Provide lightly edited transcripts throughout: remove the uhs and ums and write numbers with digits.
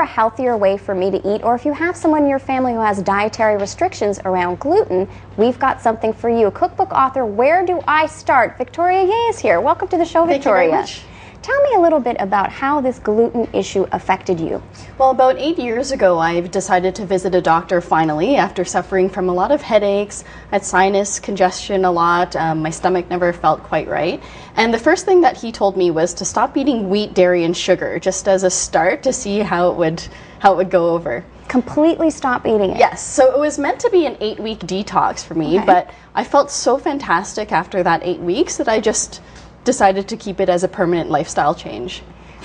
a healthier way for me to eat, or if you have someone in your family who has dietary restrictions around gluten, we've got something for you. Cookbook author, Where Do I Start? Victoria Yeh is here. Welcome to the show, Victoria. Thank you very much. Tell me a little bit about how this gluten issue affected you. Well, about 8 years ago, I decided to visit a doctor finally after suffering from a lot of headaches. I had sinus congestion a lot. My stomach never felt quite right. And the first thing that he told me was to stop eating wheat, dairy, and sugar, just as a start to see how it would go over. Completely stop eating it? Yes. So it was meant to be an 8-week detox for me, but I felt so fantastic after that 8 weeks that I just decided to keep it as a permanent lifestyle change.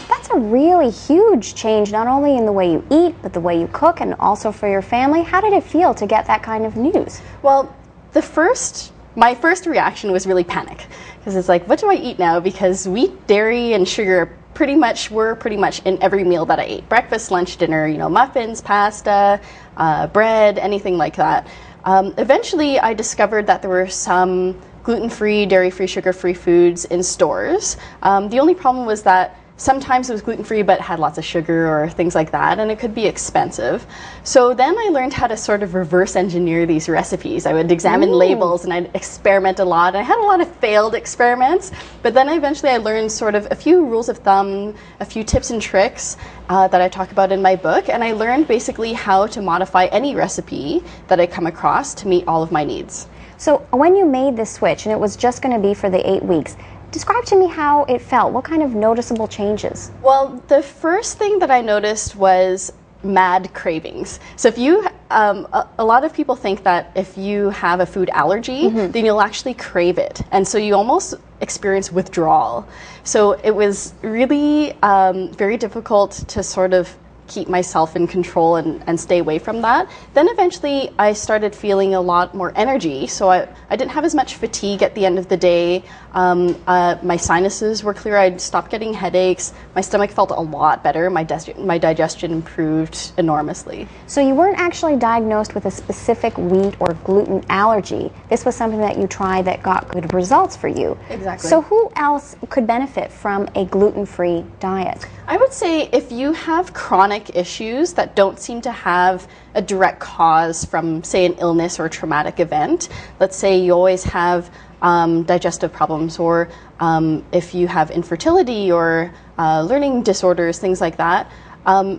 That's a really huge change, not only in the way you eat, but the way you cook, and also for your family. How did it feel to get that kind of news? Well, my first reaction was really panic, because it's like, what do I eat now? Because wheat, dairy, and sugar were pretty much in every meal that I ate. Breakfast, lunch, dinner, muffins, pasta, bread, anything like that. Eventually, I discovered that there were some gluten-free, dairy-free, sugar-free foods in stores. The only problem was that sometimes it was gluten-free but had lots of sugar or things like that, and it could be expensive. So then I learned how to sort of reverse engineer these recipes. I would examine labels and I'd experiment a lot. I had a lot of failed experiments, but then eventually I learned sort of a few rules of thumb, a few tips and tricks that I talk about in my book, and I learned basically how to modify any recipe that I come across to meet all of my needs. So when you made this switch, and it was just going to be for the 8 weeks, describe to me how it felt. What kind of noticeable changes? Well, the first thing that I noticed was mad cravings. So if you, a lot of people think that if you have a food allergy, then you'll actually crave it. And so you almost experience withdrawal. So it was really very difficult to sort of keep myself in control and stay away from that. Then eventually I started feeling a lot more energy, so I didn't have as much fatigue at the end of the day. My sinuses were clear. I'd stopped getting headaches. My stomach felt a lot better. My digestion improved enormously. So you weren't actually diagnosed with a specific wheat or gluten allergy. This was something that you tried that got good results for you. Exactly. So who else could benefit from a gluten-free diet? I would say if you have chronic issues that don't seem to have a direct cause from, say, an illness or a traumatic event, let's say you always have digestive problems, or if you have infertility or learning disorders, things like that,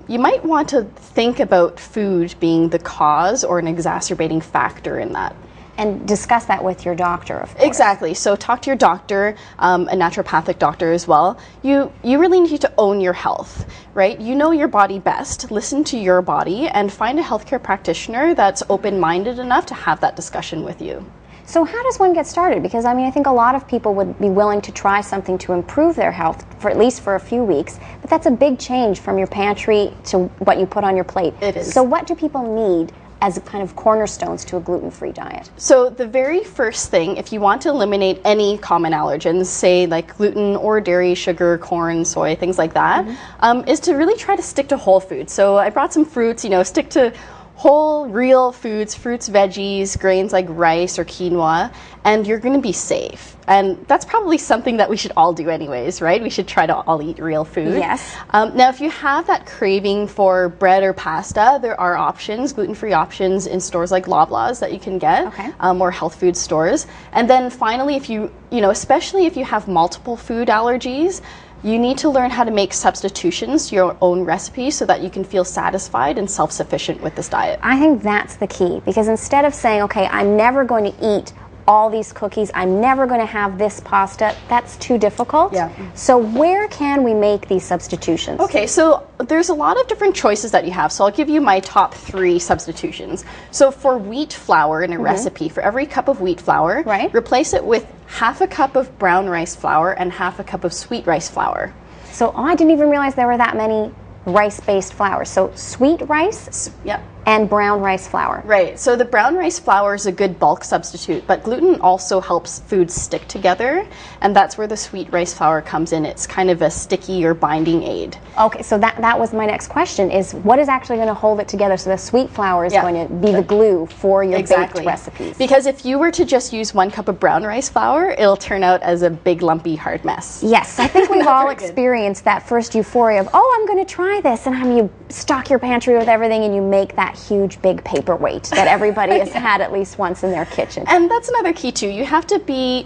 you might want to think about food being the cause or an exacerbating factor in that. And discuss that with your doctor, of course. Exactly. So talk to your doctor, a naturopathic doctor as well. You really need to own your health, right? You know your body best. Listen to your body and find a healthcare practitioner that's open-minded enough to have that discussion with you. So how does one get started? Because I think a lot of people would be willing to try something to improve their health, for at least for a few weeks, but that's a big change from your pantry to what you put on your plate. It is. So what do people need as kind of cornerstones to a gluten-free diet? So the very first thing, if you want to eliminate any common allergens, say like gluten or dairy, sugar, corn, soy, things like that, is to really try to stick to whole foods. So I brought some fruits, stick to whole, real foods, fruits, veggies, grains like rice or quinoa, and you're going to be safe. And that's probably something that we should all do anyways, right? We should try to all eat real food. Yes. Now, if you have that craving for bread or pasta, there are options, gluten-free options in stores like Loblaws that you can get, or health food stores. And then finally, if you especially if you have multiple food allergies, you need to learn how to make substitutions to your own recipe so that you can feel satisfied and self-sufficient with this diet. I think that's the key, because instead of saying, okay, I'm never going to eat all these cookies, I'm never going to have this pasta, that's too difficult. Yeah. So where can we make these substitutions? Okay, so there's a lot of different choices that you have. So I'll give you my top 3 substitutions. So for wheat flour in a recipe, for every cup of wheat flour, replace it with half a cup of brown rice flour and half a cup of sweet rice flour. So I didn't even realize there were that many rice-based flours. So sweet rice? Yep. And brown rice flour. Right, so the brown rice flour is a good bulk substitute, but gluten also helps foods stick together, and that's where the sweet rice flour comes in. It's kind of a sticky or binding aid. Okay, so that was my next question, is what is actually going to hold it together? So the sweet flour is going to be the glue for your baked recipes. Because if you were to just use 1 cup of brown rice flour, it'll turn out as a big lumpy hard mess. Yes, I think we've all experienced that first euphoria of, oh, I'm going to try this, and you stock your pantry with everything and you make that huge big paperweight that everybody has had at least once in their kitchen. And that's another key too. You have to be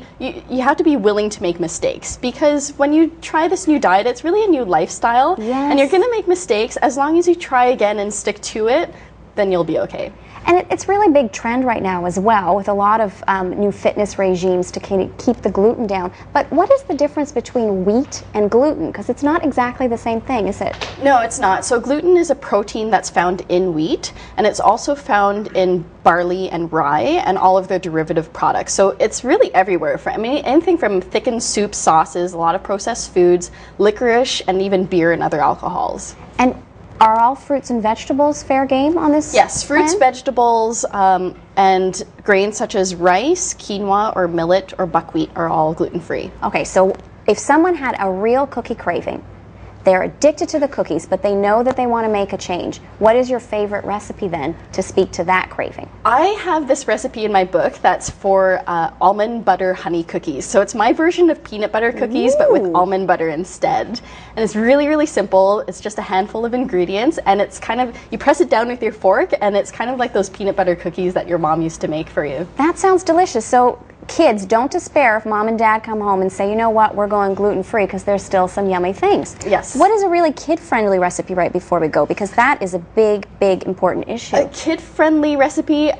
willing to make mistakes, because when you try this new diet, it's really a new lifestyle. Yes. And you're going to make mistakes. As long as you try again and stick to it, then you'll be okay. And it's really a big trend right now as well, with a lot of new fitness regimes to keep the gluten down. But what is the difference between wheat and gluten? Because it's not exactly the same thing, is it? No, it's not. So gluten is a protein that's found in wheat, and it's also found in barley and rye and all of their derivative products. So it's really everywhere. Anything from thickened soups, sauces, a lot of processed foods, licorice, and even beer and other alcohols. And are all fruits and vegetables fair game on this? Yes, fruits, plan? vegetables, and grains such as rice, quinoa, or millet, or buckwheat are all gluten-free. Okay, so if someone had a real cookie craving, they're addicted to the cookies, but they know that they want to make a change, what is your favorite recipe then to speak to that craving? I have this recipe in my book that's for almond butter honey cookies. So it's my version of peanut butter cookies, but with almond butter instead. And it's really, really simple. It's just a handful of ingredients, and it's kind of, you press it down with your fork, and it's kind of like those peanut butter cookies that your mom used to make for you. That sounds delicious. So kids, don't despair if mom and dad come home and say, you know what, we're going gluten-free, because there's still some yummy things. Yes. What is a really kid-friendly recipe right before we go? Because that is a big, big, important issue. A kid-friendly recipe?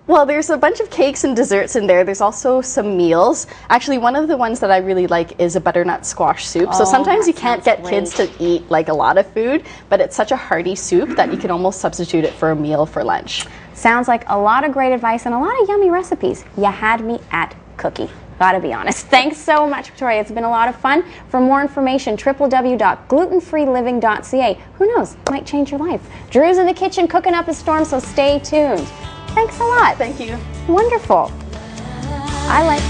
Well, there's a bunch of cakes and desserts in there. There's also some meals. Actually, one of the ones that I really like is a butternut squash soup. So sometimes you can't get kids to eat like a lot of food, but it's such a hearty soup that you can almost substitute it for a meal for lunch. Sounds like a lot of great advice and a lot of yummy recipes. You had me at cookie. Gotta be honest. Thanks so much, Victoria. It's been a lot of fun. For more information, www.glutenfreeliving.ca. Who knows? Might change your life. Drew's in the kitchen cooking up a storm, so stay tuned. Thanks a lot. Thank you. Wonderful. I like